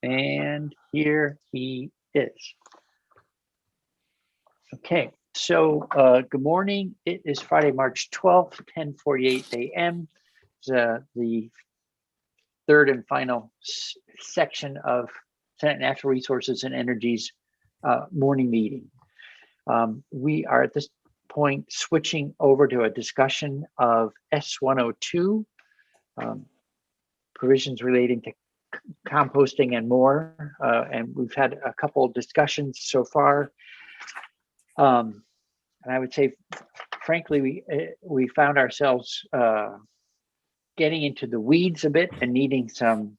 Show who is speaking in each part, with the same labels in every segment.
Speaker 1: And here he is. Okay, so good morning. It is Friday, March 12th, 10:48 a.m. The third and final section of Senate Natural Resources and Energy's morning meeting. We are at this point switching over to a discussion of S102, provisions relating to composting and more. And we've had a couple of discussions so far. And I would say, frankly, we found ourselves getting into the weeds a bit and needing some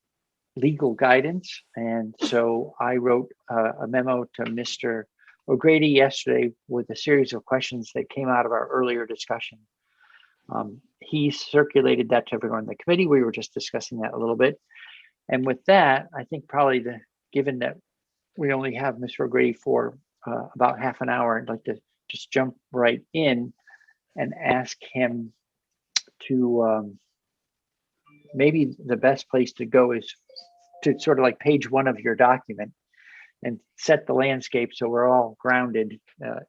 Speaker 1: legal guidance. And so I wrote a memo to Mr. O'Grady yesterday with a series of questions that came out of our earlier discussion. He circulated that to everyone in the committee. We were just discussing that a little bit. And with that, I think probably given that we only have Mr. O'Grady for about half an hour, I'd like to just jump right in and ask him to, maybe the best place to go is to sort of like page one of your document and set the landscape so we're all grounded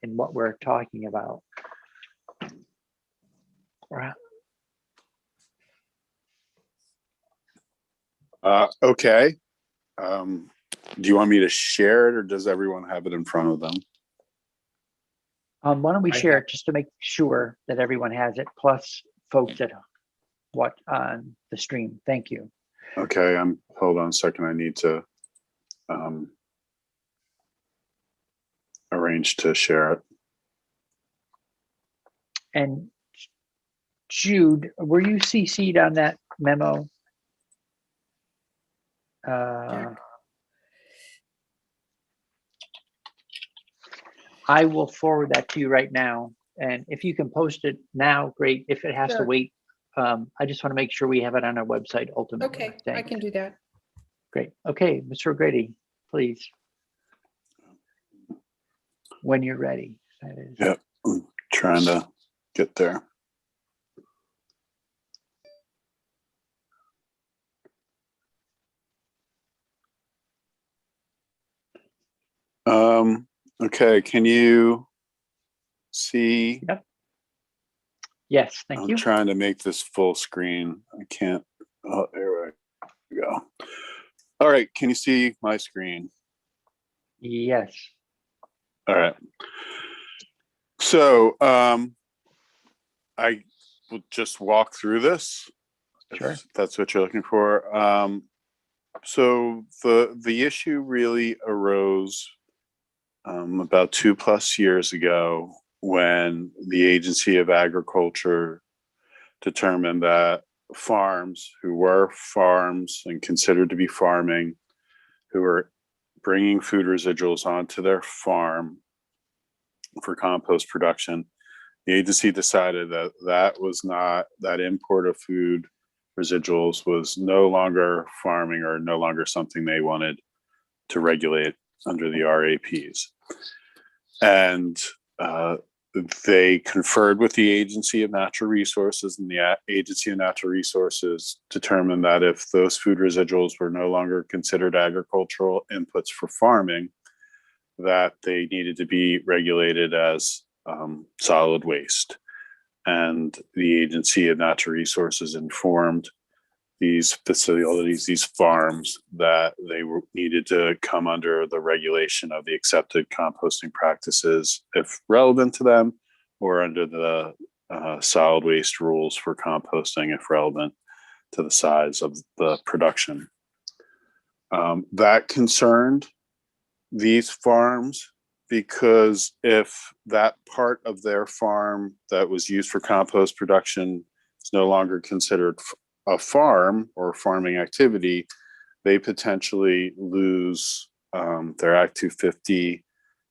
Speaker 1: in what we're talking about.
Speaker 2: Okay. Do you want me to share it, or does everyone have it in front of them?
Speaker 1: Why don't we share it just to make sure that everyone has it, plus folks that watch on the stream. Thank you.
Speaker 2: Okay, hold on a second. I need to arrange to share it.
Speaker 1: And Jude, were you CC'd on that memo? I will forward that to you right now. And if you can post it now, great. If it has to wait, I just want to make sure we have it on our website ultimately.
Speaker 3: Okay, I can do that.
Speaker 1: Great. Okay, Mr. O'Grady, please. When you're ready. That is.
Speaker 2: Yep, I'm trying to get there. Okay, can you see?
Speaker 1: Yep. Yes, thank you.
Speaker 2: I'm trying to make this full screen. I can't. Oh, there we go. All right, can you see my screen?
Speaker 1: Yes.
Speaker 2: All right. So I will just walk through this.
Speaker 1: Sure.
Speaker 2: If that's what you're looking for. So the issue really arose about 2+ years ago when the Agency of Agriculture determined that farms who were farms and considered to be farming, who were bringing food residuals onto their farm for compost production, the agency decided that import of food residuals was no longer farming or no longer something they wanted to regulate under the RAPs. And they conferred with the Agency of Natural Resources, and the Agency of Natural Resources determined that if those food residuals were no longer considered agricultural inputs for farming, that they needed to be regulated as solid waste. And the Agency of Natural Resources informed these facilities, these farms, that they needed to come under the regulation of the accepted composting practices if relevant to them, or under the solid waste rules for composting if relevant to the size of the production. That concerned these farms because if that part of their farm that was used for compost production is no longer considered a farm or farming activity, they potentially lose their Act 250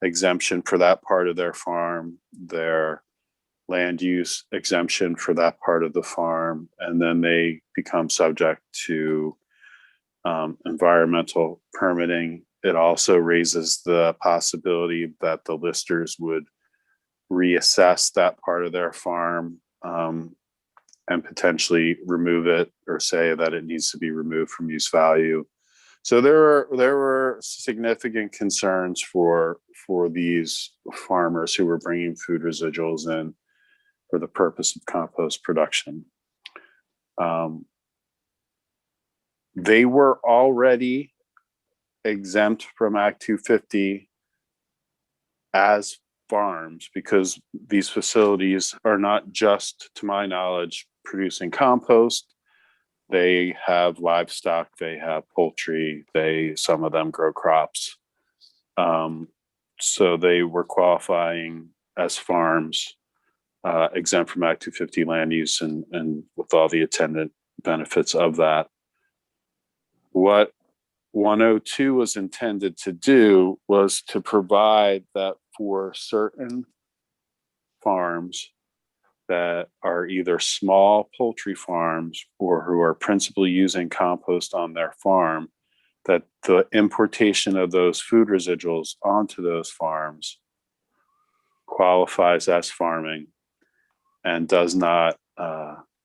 Speaker 2: exemption for that part of their farm, their land use exemption for that part of the farm, and then they become subject to environmental permitting. It also raises the possibility that the listers would reassess that part of their farm and potentially remove it or say that it needs to be removed from use value. So there were significant concerns for these farmers who were bringing food residuals in for the purpose of compost production. They were already exempt from Act 250 as farms, because these facilities are not just, to my knowledge, producing compost. They have livestock, they have poultry, some of them grow crops. So they were qualifying as farms, exempt from Act 250 land use and with all the attendant benefits of that. What 102 was intended to do was to provide that for certain farms that are either small poultry farms or who are principally using compost on their farm, that the importation of those food residuals onto those farms qualifies as farming and does not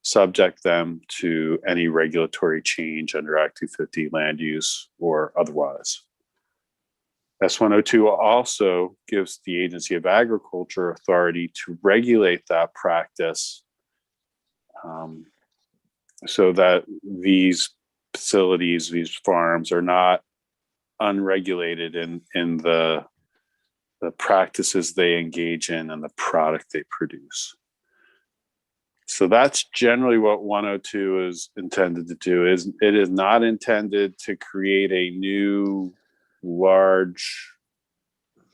Speaker 2: subject them to any regulatory change under Act 250 land use or otherwise. S102 also gives the Agency of Agriculture authority to regulate that practice, so that these facilities, these farms, are not unregulated in the practices they engage in and the product they produce. So that's generally what 102 is intended to do. It is not intended to create a new large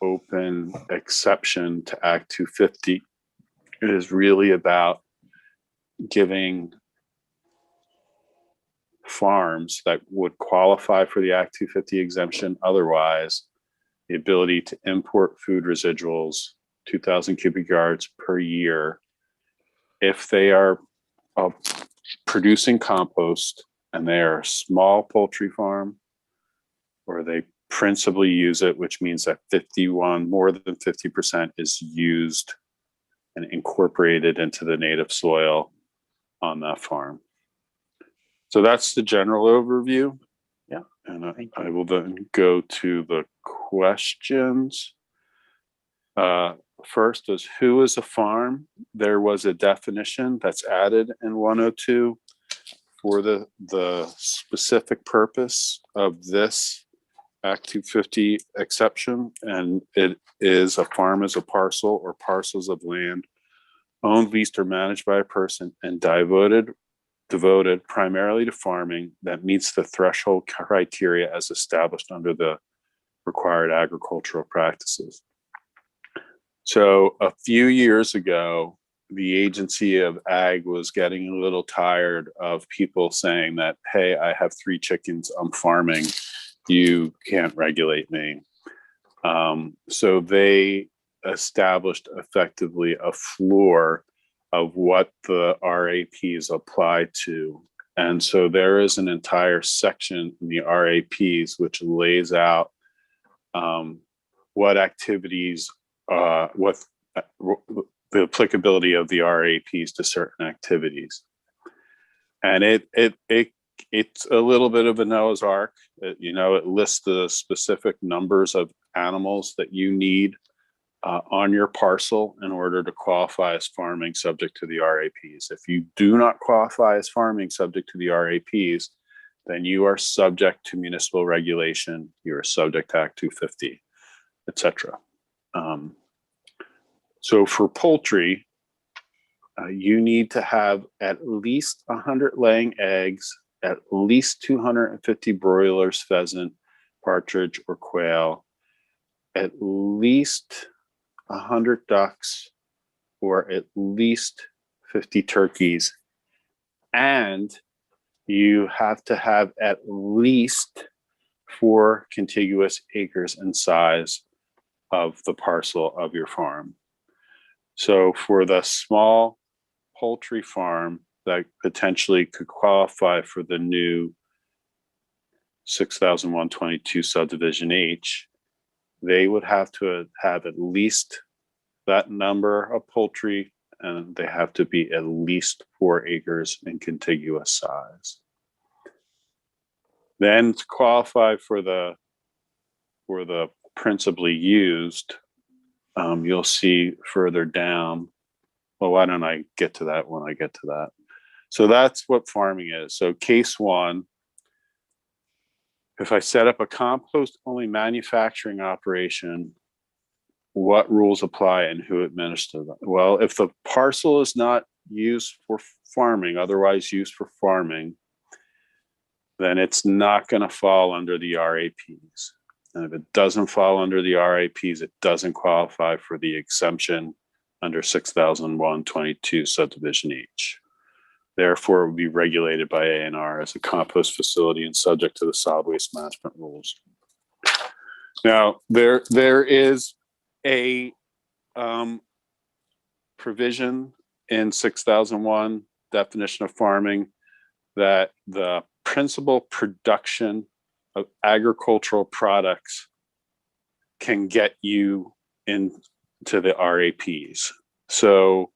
Speaker 2: open exception to Act 250. It is really about giving farms that would qualify for the Act 250 exemption otherwise the ability to import food residuals, 2,000 cubic yards per year, if they are producing compost and they are a small poultry farm, or they principally use it, which means that more than 50% is used and incorporated into the native soil on that farm. So that's the general overview.
Speaker 1: Yeah.
Speaker 2: And I will then go to the questions. First is, who is a farm? There was a definition that's added in 102 for the specific purpose of this Act 250 exception, and it is: a farm is a parcel or parcels of land owned, leased, or managed by a person and devoted primarily to farming that meets the threshold criteria as established under the required agricultural practices. So a few years ago, the Agency of Ag was getting a little tired of people saying that, hey, I have 3 chickens, I'm farming, you can't regulate me. So they established effectively a floor of what the RAPs apply to. And so there is an entire section in the RAPs which lays out what activities, what the applicability of the RAPs to certain activities. And it's a little bit of a Noah's Ark. It lists the specific numbers of animals that you need on your parcel in order to qualify as farming subject to the RAPs. If you do not qualify as farming subject to the RAPs, then you are subject to municipal regulation, you are subject to Act 250, etc. So for poultry, you need to have at least 100 laying eggs, at least 250 broilers, pheasant, partridge, or quail, at least 100 ducks, or at least 50 turkeys. And you have to have at least 4 contiguous acres in size of the parcel of your farm. So for the small poultry farm that potentially could qualify for the new 6,122 subdivision H, they would have to have at least that number of poultry, and they have to be at least 4 acres in contiguous size. Then to qualify for the principally used, you'll see further down. Well, why don't I get to that when I get to that? So that's what farming is. So case one, if I set up a compost only manufacturing operation, what rules apply and who administers them? Well, if the parcel is not used for farming, otherwise used for farming, then it's not going to fall under the RAPs. And if it doesn't fall under the RAPs, it doesn't qualify for the exemption under 6001-22 subdivision H. Therefore, it would be regulated by A&R as a compost facility and subject to the solid waste management rules. Now, there is a provision in 6001 definition of farming that the principal production of agricultural products can get you into the RAPs. So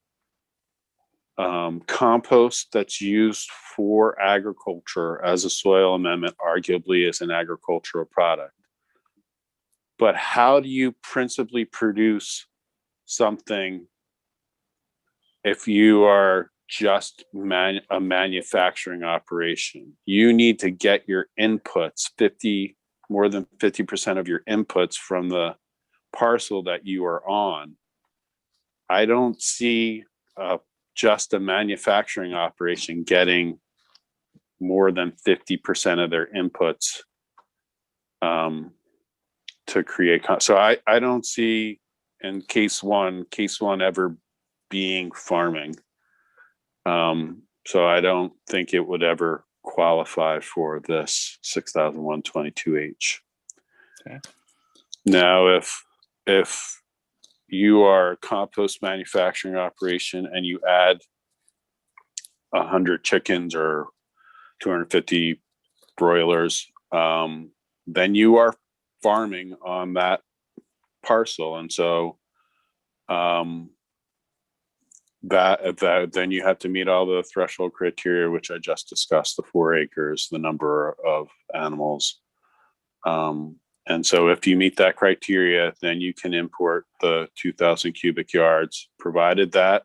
Speaker 2: compost that's used for agriculture as a soil amendment arguably is an agricultural product. But how do you principally produce something if you are just a manufacturing operation? You need to get your inputs, more than 50% of your inputs from the parcel that you are on. I don't see just a manufacturing operation getting more than 50% of their inputs to create. So I don't see in case one ever being farming. So I don't think it would ever qualify for this 6001-22H.
Speaker 1: Okay.
Speaker 2: Now, if you are a compost manufacturing operation and you add 100 chickens or 250 broilers, then you are farming on that parcel. And so then you have to meet all the threshold criteria, which I just discussed, the 4 acres, the number of animals. And so if you meet that criteria, then you can import the 2,000 cubic yards, provided that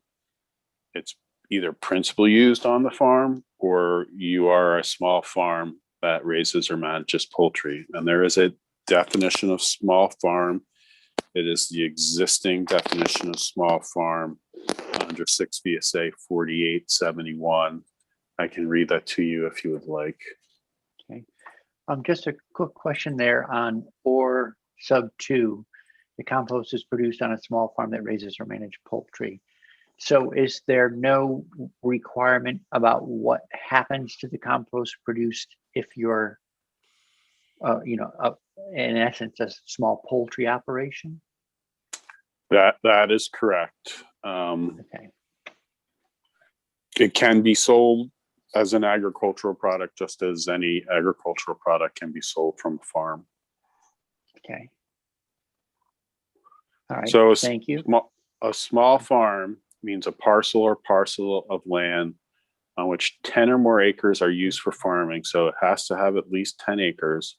Speaker 2: it's either principally used on the farm or you are a small farm that raises or manages poultry. And there is a definition of small farm. It is the existing definition of small farm under 6 VSA 4871. I can read that to you if you would like.
Speaker 1: Okay. Just a quick question there on or sub 2. The compost is produced on a small farm that raises or manages poultry. So is there no requirement about what happens to the compost produced if you're, in essence, a small poultry operation?
Speaker 2: That is correct.
Speaker 1: Okay.
Speaker 2: It can be sold as an agricultural product, just as any agricultural product can be sold from a farm.
Speaker 1: Okay. All right.
Speaker 2: So
Speaker 1: thank you.
Speaker 2: A small farm means a parcel of land on which 10 or more acres are used for farming. So it has to have at least 10 acres.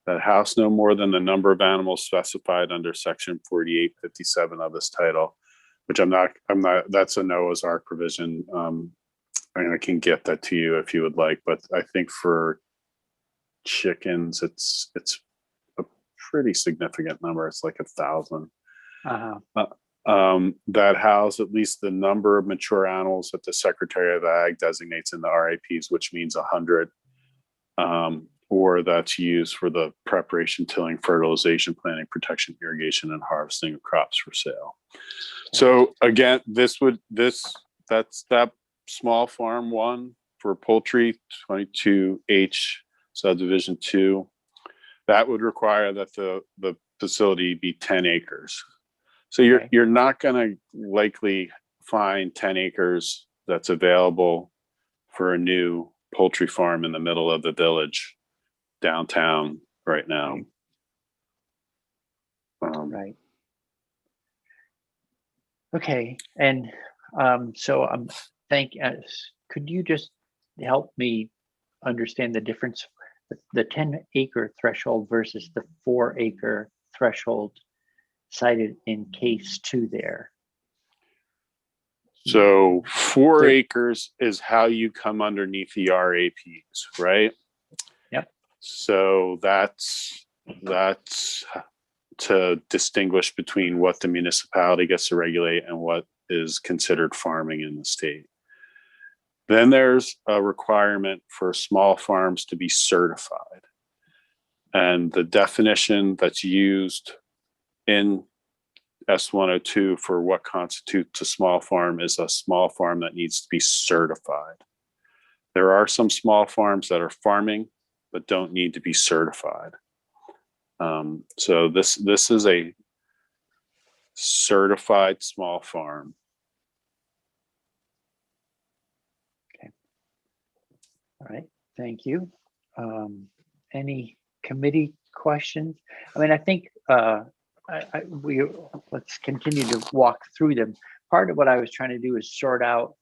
Speaker 2: That house no more than the number of animals specified under section 4857 of this title, which I'm not, that's a Noah's Ark provision. And I can get that to you if you would like, but I think for chickens, it's a pretty significant number. It's like 1,000. That house at least the number of mature animals that the Secretary of Ag designates in the RAPs, which means 100, or that's used for the preparation, tilling, fertilization, planting, protection, irrigation, and harvesting of crops for sale. So again, that's that small farm 1 for poultry, 22H subdivision 2. That would require that the facility be 10 acres. So you're not going to likely find 10 acres that's available for a new poultry farm in the middle of the village downtown right now.
Speaker 1: Right. Okay. And so could you just help me understand the difference the 10-acre threshold versus the 4-acre threshold cited in case 2 there.
Speaker 2: So 4 acres is how you come underneath the RAPs, right?
Speaker 1: Yep.
Speaker 2: So that's to distinguish between what the municipality gets to regulate and what is considered farming in the state. Then there's a requirement for small farms to be certified. And the definition that's used in S102 for what constitutes a small farm is a small farm that needs to be certified. There are some small farms that are farming but don't need to be certified. So this is a certified small farm.
Speaker 1: Okay. All right. Thank you. Any committee questions? I mean, I think let's continue to walk through them. Part of what I was trying to do is sort out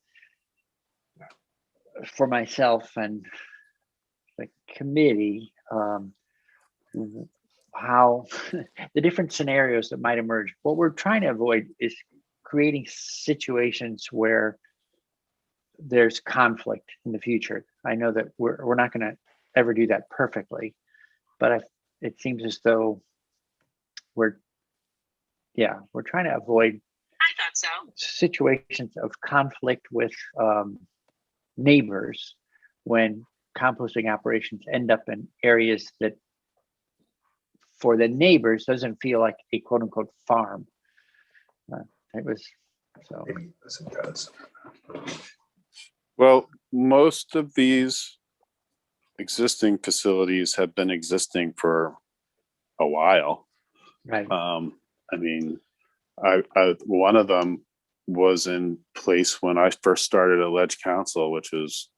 Speaker 1: for myself and the committee how the different scenarios that might emerge. What we're trying to avoid is creating situations where there's conflict in the future. I know that we're not going to ever do that perfectly, but it seems as though we're trying to avoid situations of conflict with neighbors when composting operations end up in areas that for the neighbors doesn't feel like a quote unquote farm. It was so.
Speaker 3: Yes, it does.
Speaker 2: Well, most of these existing facilities have been existing for a while.
Speaker 1: Right.
Speaker 2: I mean, I one of them was in place when I first started at Ledge Council, which was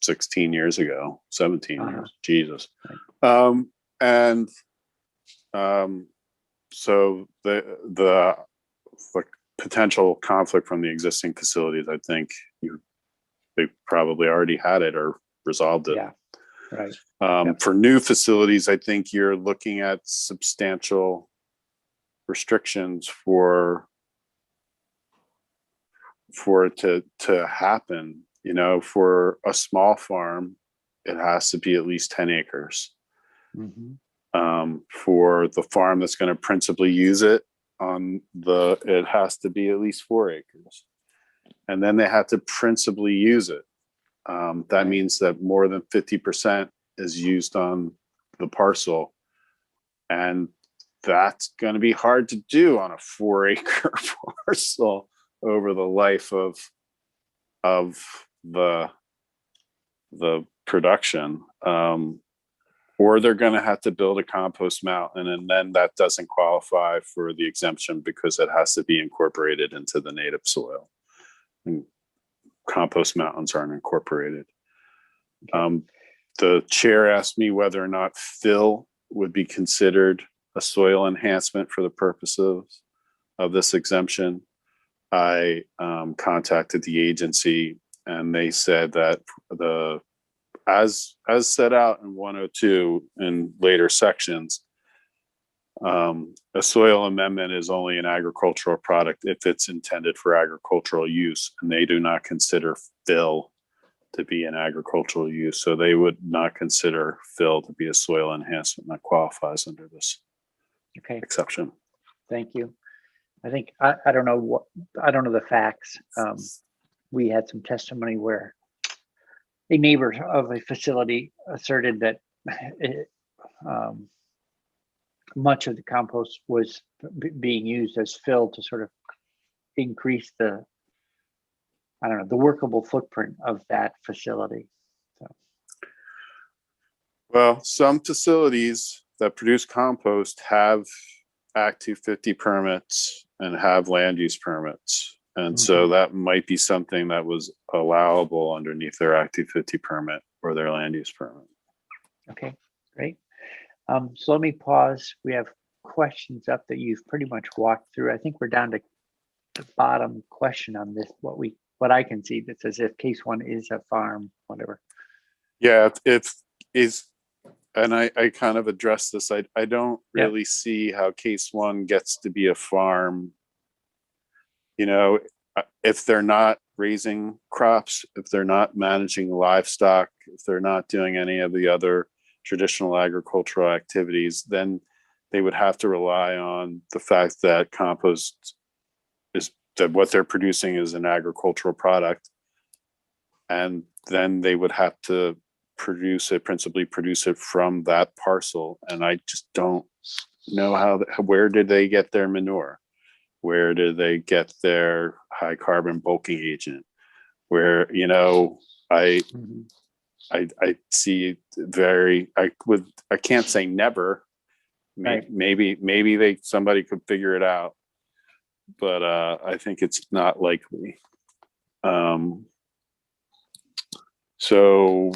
Speaker 2: 16 years ago, 17 years. Jesus. And so the potential conflict from the existing facilities, I think they probably already had it or resolved it.
Speaker 1: Yeah. Right.
Speaker 2: For new facilities, I think you're looking at substantial restrictions for it to happen. For a small farm, it has to be at least 10 acres.
Speaker 1: Mm-hmm.
Speaker 2: For the farm that's going to principally use it it has to be at least 4 acres. And then they have to principally use it. That means that more than 50% is used on the parcel. And that's going to be hard to do on a 4-acre parcel over the life of the production. Or they're going to have to build a compost mountain, and then that doesn't qualify for the exemption because it has to be incorporated into the native soil. And compost mountains aren't incorporated. The chair asked me whether or not fill would be considered a soil enhancement for the purposes of this exemption. I contacted the agency, and they said that as set out in 102 in later sections, a soil amendment is only an agricultural product if it's intended for agricultural use, and they do not consider fill to be an agricultural use. So they would not consider fill to be a soil enhancement that qualifies under this exception.
Speaker 1: Thank you. I think I don't know the facts. We had some testimony where a neighbor of a facility asserted that much of the compost was being used as fill to sort of increase the workable footprint of that facility. So.
Speaker 2: Well, some facilities that produce compost have Act 250 permits and have land use permits. And so that might be something that was allowable underneath their Act 250 permit or their land use permit. Okay,
Speaker 1: great. So let me pause. We have questions up that you've pretty much walked through. I think we're down to the bottom question on this, what I can see that says if case 1 is a farm, whatever.
Speaker 2: Yeah, if and I kind of addressed this. I don't
Speaker 1: Yeah.
Speaker 2: really see how case one gets to be a farm. You know, if they're not raising crops, if they're not managing livestock, if they're not doing any of the other traditional agricultural activities, then they would have to rely on the fact that compost is that what they're producing is an agricultural product. And then they would have to principally produce it from that parcel. And I just don't know where did they get their manure? Where did they get their high carbon bulking agent? Where, you know, I see I can't say never.
Speaker 1: Right.
Speaker 2: Maybe somebody could figure it out, but I think it's not likely. So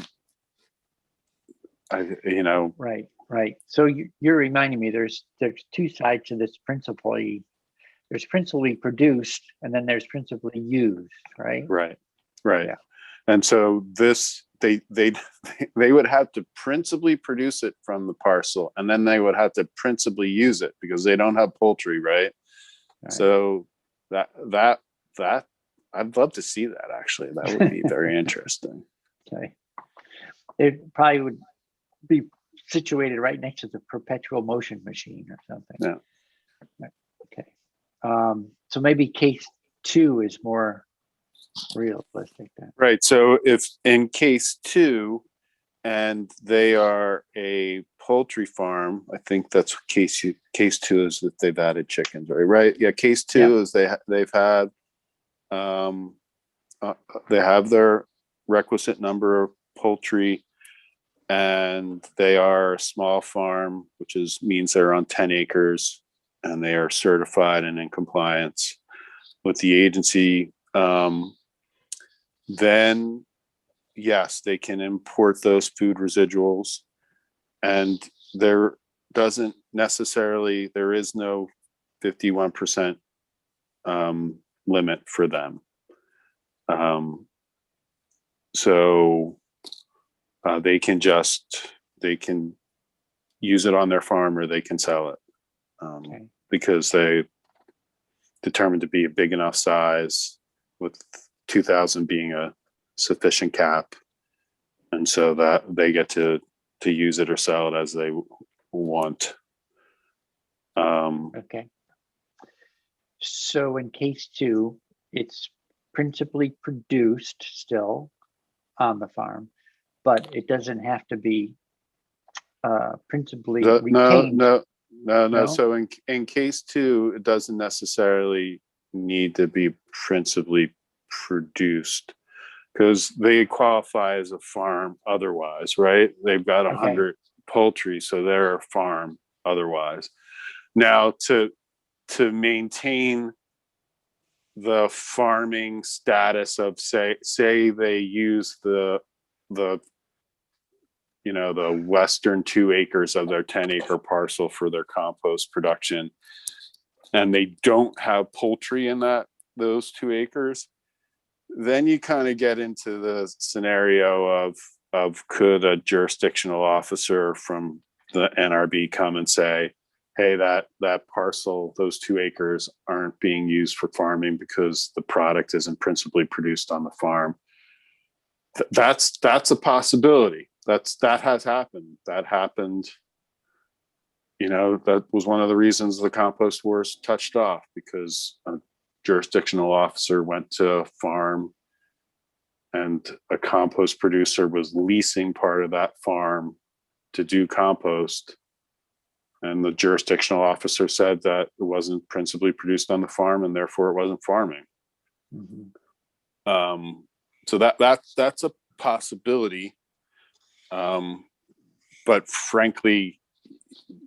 Speaker 1: Right. So you're reminding me there's two sides to this principally. There's principally produced, and then there's principally used, right?
Speaker 2: Right.
Speaker 1: Yeah.
Speaker 2: And so they would have to principally produce it from the parcel, and then they would have to principally use it because they don't have poultry, right? So that I'd love to see that, actually. That would be very interesting.
Speaker 1: Okay. It probably would be situated right next to the perpetual motion machine or something.
Speaker 2: Yeah.
Speaker 1: Okay. So maybe case two is more realistic then.
Speaker 2: Right. So if in case two, and they are a poultry farm, I think that's case two is that they've added chickens, right? Yeah. Case two is they've had they have their requisite number of poultry, and they are a small farm, which means they're on 10 acres, and they are certified and in compliance with the agency. Then yes, they can import those food residuals, and there is no 51% limit for them. So they can use it on their farm, or they can sell it, because they determined to be a big enough size, with 2,000 being a sufficient cap, and so that they get to use it or sell it as they want.
Speaker 1: Okay. So in case two, it's principally produced still on the farm, but it doesn't have to be principally retained.
Speaker 2: No. So in case two, it doesn't necessarily need to be principally produced, because they qualify as a farm otherwise, right? They've got 100 poultry, so they're a farm otherwise. Now, to maintain the farming status of say they use the western 2 acres of their 10-acre parcel for their compost production, and they don't have poultry in those 2 acres, then you kind of get into the scenario of could a jurisdictional officer from the NRB come and say, hey, that parcel, those 2 acres aren't being used for farming because the product isn't principally produced on the farm. That's a possibility. That has happened. That happened. That was one of the reasons the compost wars touched off, because a jurisdictional officer went to a farm, and a compost producer was leasing part of that farm to do compost. And the jurisdictional officer said that it wasn't principally produced on the farm, and therefore it wasn't farming. So that's a possibility. But frankly,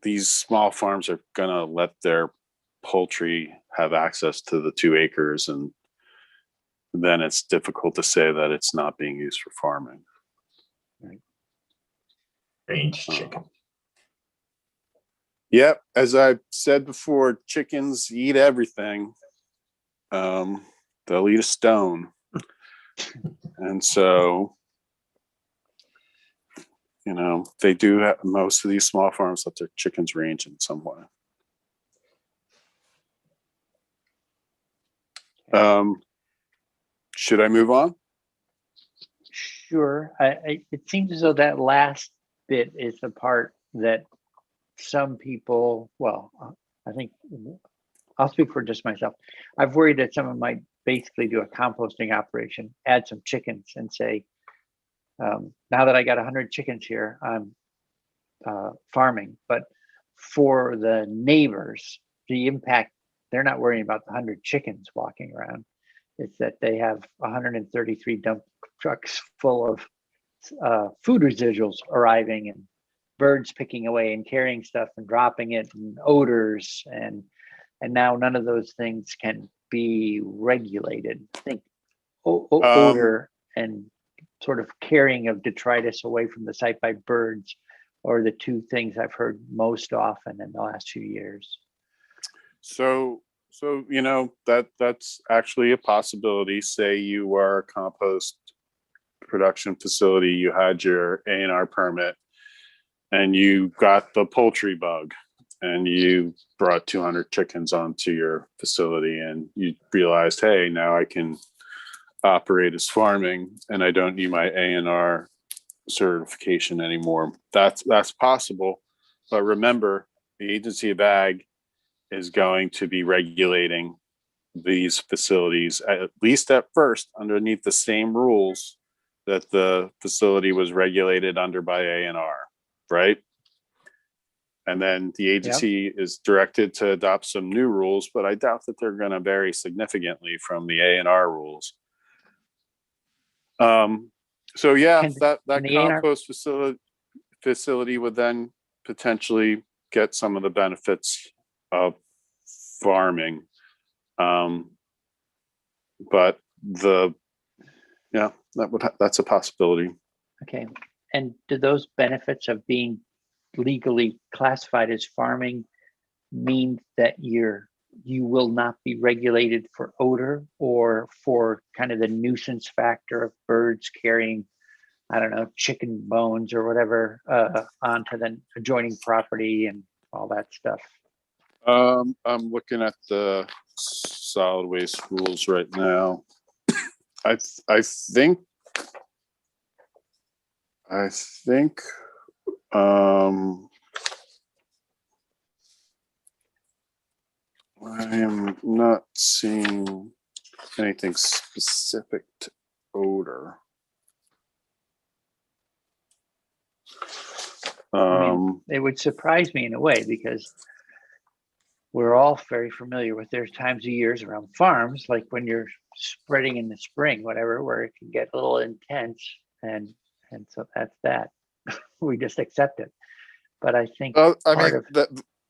Speaker 2: these small farms are going to let their poultry have access to the 2 acres, and then it's difficult to say that it's not being used for farming.
Speaker 3: Right. Range chicken.
Speaker 2: Yep. As I've said before, chickens eat everything. They'll eat a stone. And so they do have, most of these small farms let their chickens range in some way. Should I move on?
Speaker 1: Sure. It seems as though that last bit is the part that some people, well, I think I'll speak for just myself. I've worried that someone might basically do a composting operation, add some chickens and say, now that I got 100 chickens here, I'm farming. But for the neighbors, the impact, they're not worrying about the 100 chickens walking around. It's that they have 133 dump trucks full of food residuals arriving and birds picking away and carrying stuff and dropping it, and odors, and now none of those things can be regulated. I think odor and sort of carrying of detritus away from the site by birds are the two things I've heard most often in the last few years.
Speaker 2: So that's actually a possibility. Say you are a compost production facility, you had your A&R permit, and you got the poultry bug, and you brought 200 chickens onto your facility, and you realized, hey, now I can operate as farming, and I don't need my A&R certification anymore. That's possible, but remember, the Agency of Ag is going to be regulating these facilities, at least at first, underneath the same rules that the facility was regulated under by A&R, right? And then the agency is directed to adopt some new rules, but I doubt that they're going to vary significantly from the A&R rules. So yeah, that compost facility would then potentially get some of the benefits of farming, but that's a possibility.
Speaker 1: Okay, and do those benefits of being legally classified as farming mean that you will not be regulated for odor or for kind of the nuisance factor of birds carrying, I don't know, chicken bones or whatever onto the adjoining property and all that stuff?
Speaker 2: I'm looking at the solid waste rules right now. I think I am not seeing anything specific to odor.
Speaker 1: It would surprise me in a way, because we're all very familiar with there's times of years around farms, like when you're spreading in the spring, whatever, where it can get a little intense, and so that's that. We just accept it. But I think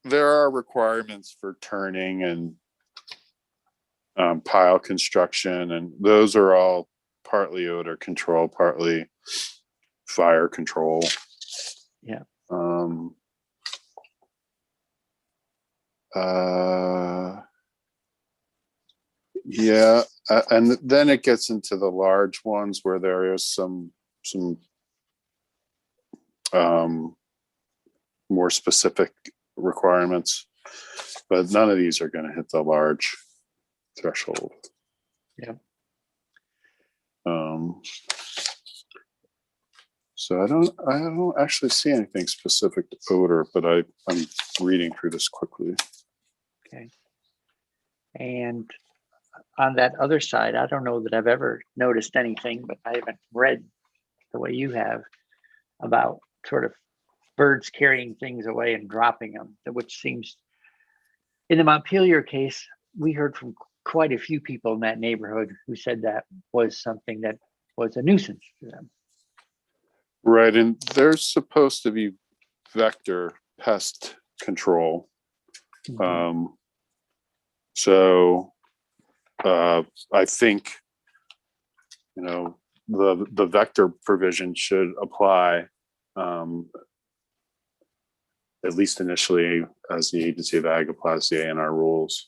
Speaker 2: there are requirements for turning and pile construction, and those are all partly odor control, partly fire control.
Speaker 1: Yeah.
Speaker 2: Yeah, and then it gets into the large ones where there is some more specific requirements, but none of these are going to hit the large threshold.
Speaker 1: Yeah.
Speaker 2: So I don't actually see anything specific to odor, but I'm reading through this quickly.
Speaker 1: Okay. And on that other side, I don't know that I've ever noticed anything, but I haven't read the way you have about sort of birds carrying things away and dropping them, which seems, in the Montpelier case, we heard from quite a few people in that neighborhood who said that was something that was a nuisance to them.
Speaker 2: Right, and there's supposed to be vector pest control.
Speaker 1: Mm-hmm.
Speaker 2: So I think, the vector provision should apply, at least initially, as the Agency of Ag applies the A&R rules.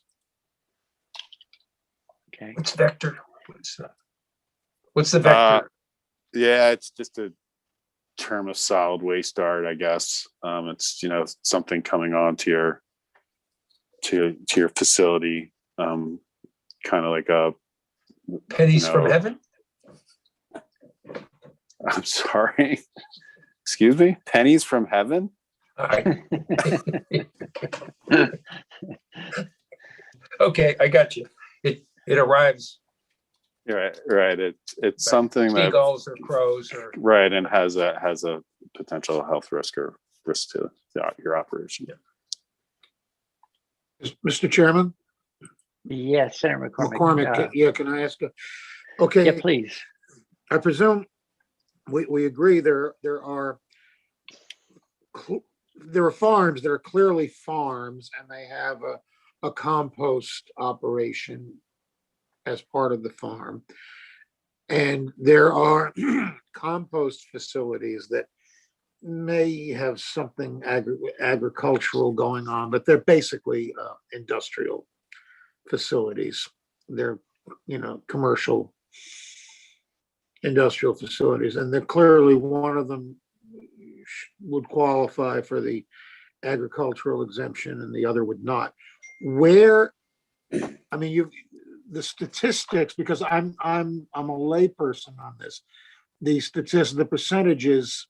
Speaker 1: Okay.
Speaker 3: What's vector? What's the vector?
Speaker 2: Yeah, it's just a term of solid waste art, I guess. It's, something coming on to your facility, kind of like a,
Speaker 3: Pennies from heaven?
Speaker 2: I'm sorry, excuse me, pennies from heaven?
Speaker 3: All right. Okay, I got you. It arrives
Speaker 2: Right. It's something that,
Speaker 3: seagulls or crows or
Speaker 2: right, and has a potential health risk or risk to your operation.
Speaker 4: Mr. Chairman,
Speaker 1: Yes, Senator McCormick.
Speaker 4: McCormick, can I ask
Speaker 1: Yeah,
Speaker 4: okay,
Speaker 1: please.
Speaker 4: I presume we agree there are farms that are clearly farms and they have a compost operation as part of the farm. And there are compost facilities that may have something agricultural going on, but they're basically industrial facilities. They're, commercial industrial facilities, and they're clearly one of them would qualify for the agricultural exemption and the other would not. Where, I mean, the statistics, because I'm a layperson on this, the percentages,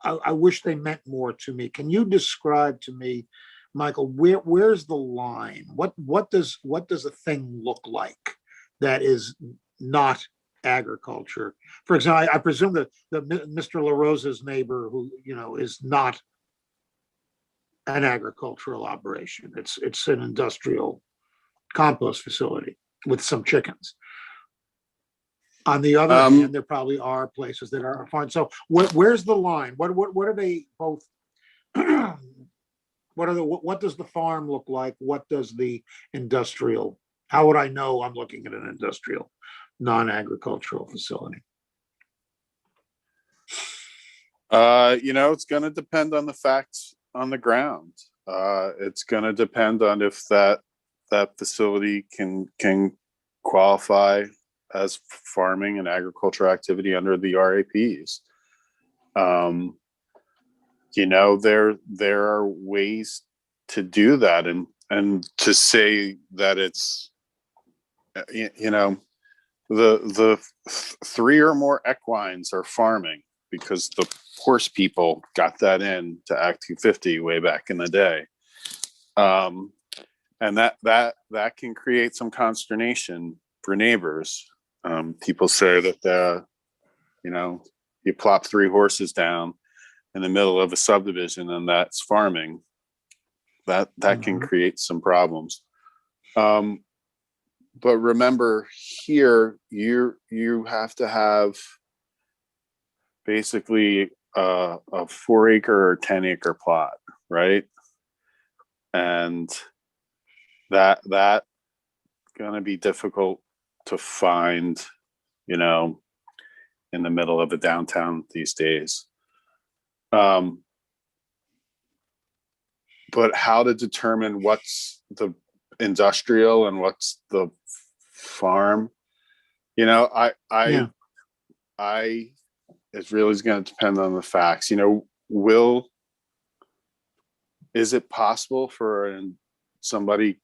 Speaker 4: I wish they meant more to me. Can you describe to me, Michael, where's the line? What does a thing look like that is not agriculture? For example, I presume that Mr. LaRosa's neighbor, who is not an agricultural operation. It's an industrial compost facility with some chickens. On the other hand, there probably are places that are fine. So where's the line? What are they both? What does the farm look like? What does the industrial? How would I know I'm looking at an industrial, non-agricultural facility?
Speaker 2: It's going to depend on the facts on the ground. It's going to depend on if that facility can qualify as farming and agricultural activity under the RAPs. There are ways to do that, and to say that it's, the 3 or more equines are farming because the horse people got that in to Act 250 way back in the day. And that can create some consternation for neighbors. People say that you plop 3 horses down in the middle of a subdivision and that's farming. That can create some problems. But remember, here you have to have basically a 4-acre or 10-acre plot, right? And that gonna be difficult to find, in the middle of a downtown these days. But how to determine what's the industrial and what's the farm? It really is going to depend on the facts. Is it possible for somebody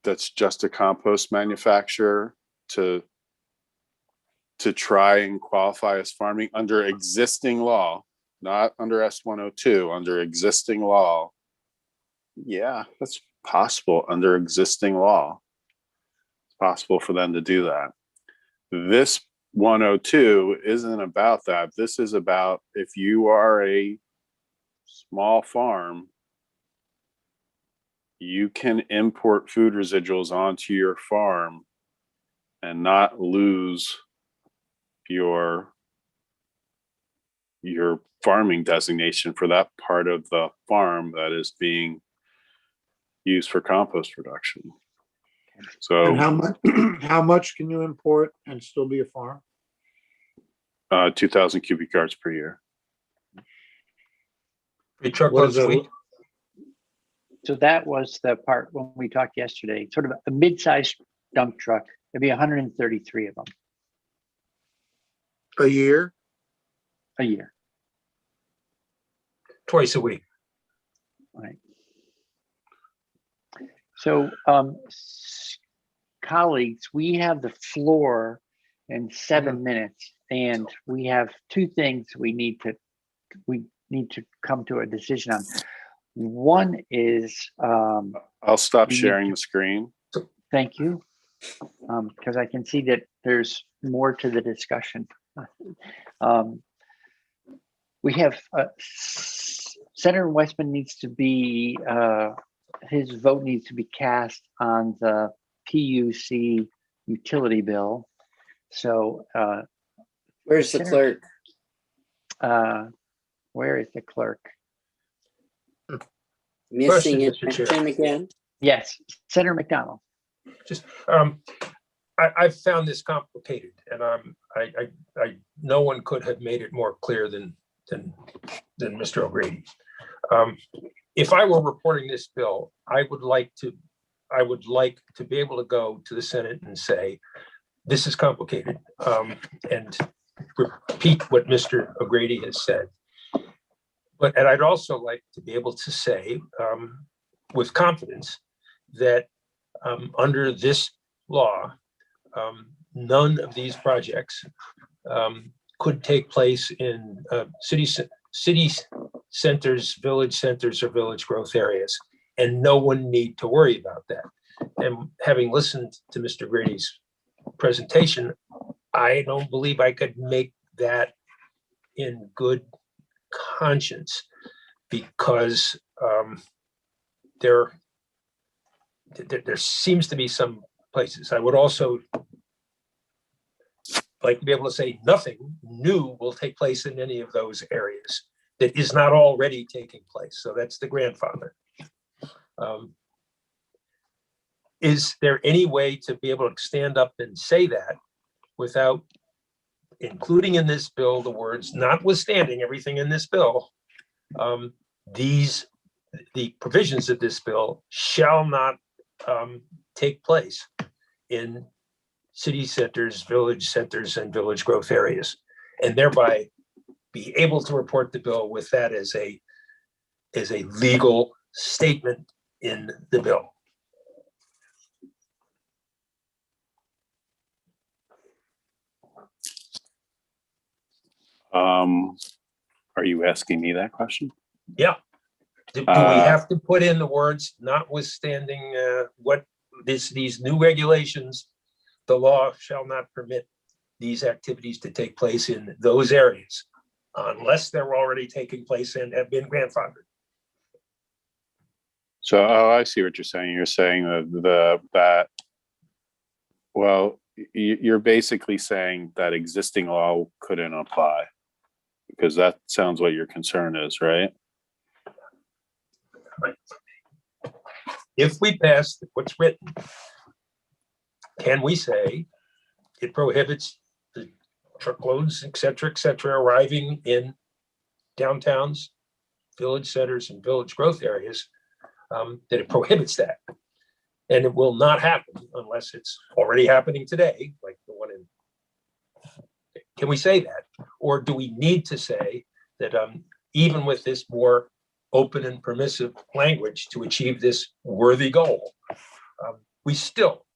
Speaker 2: that's just a compost manufacturer to try and qualify as farming under existing law, not under S102, under existing law? Yeah, that's possible under existing law. It's possible for them to do that. This 102 isn't about that. This is about if you are a small farm, you can import food residuals onto your farm and not lose your farming designation for that part of the farm that is being used for compost production. So,
Speaker 4: and how much can you import and still be a farm?
Speaker 2: 2,000 cubic yards per year.
Speaker 3: 3 truckloads a week.
Speaker 1: So that was the part when we talked yesterday, sort of a mid-sized dump truck. There'd be 133 of them.
Speaker 4: A year?
Speaker 1: a year,
Speaker 3: Twice a week.
Speaker 1: right? So, colleagues, we have the floor in 7 minutes, and we have two things we need to come to a decision on. One is,
Speaker 2: I'll stop
Speaker 1: we need
Speaker 2: sharing
Speaker 1: to-
Speaker 2: the screen.
Speaker 1: thank you, because I can see that there's more to the discussion. We have Senator Westman needs to be, his vote needs to be cast on the PUC utility bill. So
Speaker 5: Where's the
Speaker 1: Senator-
Speaker 5: clerk?
Speaker 1: where is the clerk?
Speaker 5: Missing
Speaker 3: Question,
Speaker 5: in
Speaker 3: Mr. Chair.
Speaker 5: action again?
Speaker 1: Yes, Senator McDonald.
Speaker 3: Just, I've found this complicated, and no one could have made it more clear than Mr. O'Grady. If I were reporting this bill, I would like to be able to go to the Senate and say, this is complicated, and repeat what Mr. O'Grady has said. And I'd also like to be able to say with confidence that under this law, none of these projects could take place in city centers, village centers, or village growth areas, and no one need to worry about that. And having listened to Mr. Grady's presentation, I don't believe I could make that in good conscience, because there seems to be some places. I would also like to be able to say nothing new will take place in any of those areas that is not already taking place. So that's the grandfather. Is there any way to be able to stand up and say that without including in this bill the words, notwithstanding everything in this bill, the provisions of this bill shall not take place in city centers, and village growth areas, and thereby be able to report the bill with that as a legal statement in the bill.
Speaker 2: Are you asking me that question?
Speaker 3: Yeah. Do we have to put in the words, notwithstanding what these new regulations, the law shall not permit these activities to take place in those areas unless they're already taking place and have been grandfathered?
Speaker 2: So, I see what you're saying. You're saying that well, you're basically saying that existing law couldn't apply, because that sounds what your concern is, right?
Speaker 3: If we pass what's written, can we say it prohibits the truckloads, et cetera, arriving in downtowns, village centers, and village growth areas, that it prohibits that? And it will not happen unless it's already happening today, like the one in. Can we say that? Or do we need to say that even with this more open and permissive language to achieve this worthy goal, we still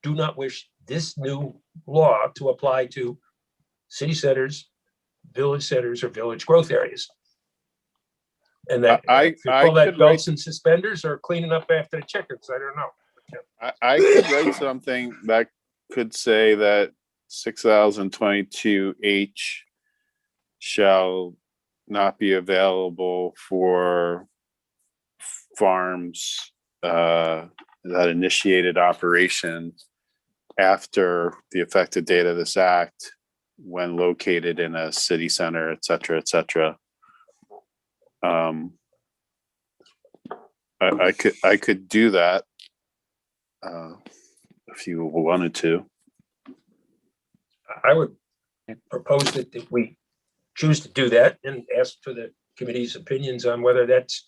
Speaker 3: do not wish this new law to apply to city centers, or village growth areas? And that
Speaker 2: I
Speaker 3: call that
Speaker 2: could
Speaker 3: belts
Speaker 2: write-
Speaker 3: and suspenders or cleaning up after the chickens. I don't know.
Speaker 2: I could write something that could say that 6022H shall not be available for farms that initiated operation after the effective date of this act, when located in a city center, et cetera, et cetera. I could do that if you wanted to.
Speaker 3: I would propose that if we choose to do that and ask for the committee's opinions on whether that's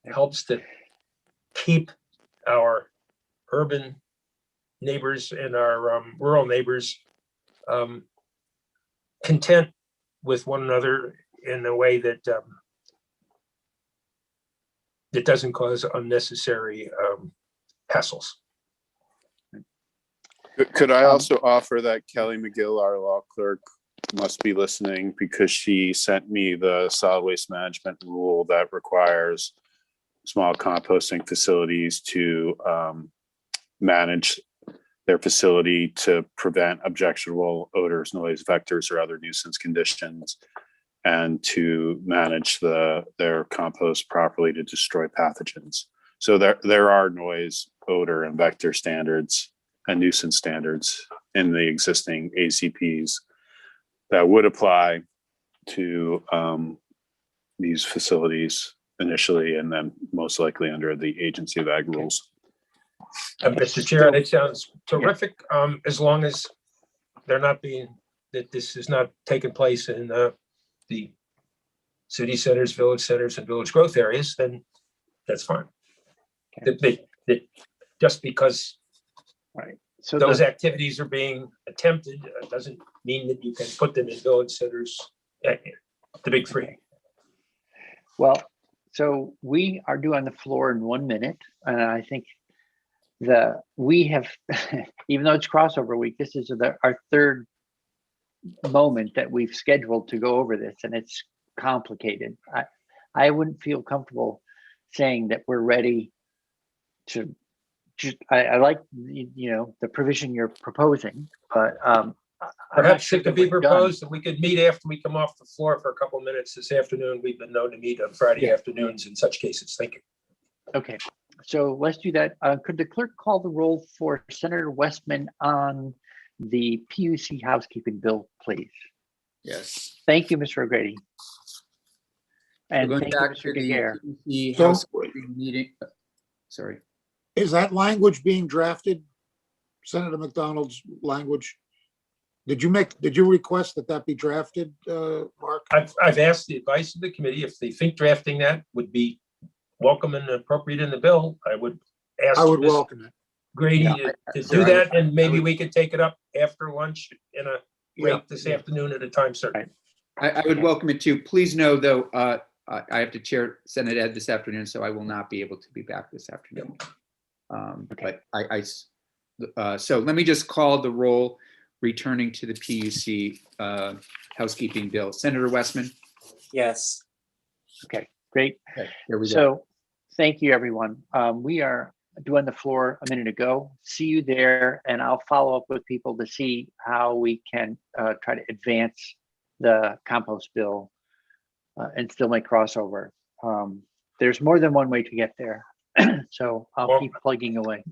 Speaker 3: helps to keep our urban neighbors and our rural neighbors content with one another in a way that that doesn't cause unnecessary hassles.
Speaker 2: Could I also offer that Kelly McGill, our law clerk, must be listening because she sent me the solid waste management rule that requires small composting facilities to manage their facility to prevent objectionable odors, noise, vectors, or other nuisance conditions, and to manage their compost properly to destroy pathogens. So there are noise, odor, and vector standards and nuisance standards in the existing ACPs that would apply to these facilities initially, and then most likely under the Agency of Ag rules.
Speaker 3: Mr. Chair, that sounds terrific, as long as they're not being, that this is not taking place in the city centers, village centers, and village growth areas, then that's fine.
Speaker 1: Okay.
Speaker 3: That just because
Speaker 1: Right. So
Speaker 3: those activities are being attempted doesn't mean that you can put them in village centers, the big three.
Speaker 1: Okay. Well, so we are due on the floor in 1 minute, and I think we have, even though it's crossover week, this is our third moment that we've scheduled to go over this, and it's complicated. I wouldn't feel comfortable saying that we're ready to. I like the provision you're proposing, but
Speaker 3: Perhaps it could be proposed that we could meet after we come off the floor for a couple of minutes this afternoon. We've been known to meet on Friday afternoons in such cases. Thank you.
Speaker 1: Okay, so let's do that. Could the clerk call the roll for Senator Westman on the PUC housekeeping bill, please?
Speaker 5: Yes.
Speaker 1: Thank you, Mr. O'Grady. And
Speaker 5: We're
Speaker 1: thank
Speaker 5: going
Speaker 1: you,
Speaker 5: back
Speaker 1: Mr.
Speaker 5: to the
Speaker 1: Giguere.
Speaker 5: PUC
Speaker 4: So-
Speaker 5: housekeeping meeting. Sorry.
Speaker 4: Is that language being drafted? Senator McDonald's language? Did you request that be drafted, Mark?
Speaker 3: I've asked the advice of the committee. If they think drafting that would be welcome and appropriate in the bill, I would ask
Speaker 4: I would
Speaker 3: Ms.
Speaker 4: welcome it.
Speaker 3: Grady
Speaker 5: Yeah,
Speaker 3: to
Speaker 5: so
Speaker 3: do
Speaker 5: I-
Speaker 3: that, and maybe
Speaker 5: would-
Speaker 3: we could take it up after lunch in a
Speaker 4: Yeah,
Speaker 3: break this afternoon at a time certain.
Speaker 5: I would welcome it too. Please know, though, I have to chair Senate Ed this afternoon, so I will not be able to be back this afternoon. But so let me just call the roll, returning to the PUC housekeeping bill. Senator Westman.
Speaker 6: Yes.
Speaker 1: Okay, great.
Speaker 5: Okay, here we go.
Speaker 1: So thank you, everyone. We are due on the floor a minute ago. See you there, and I'll follow up with people to see how we can try to advance the compost bill and still make crossover. There's more than one way to get there. So I'll
Speaker 3: Well-
Speaker 1: keep plugging away.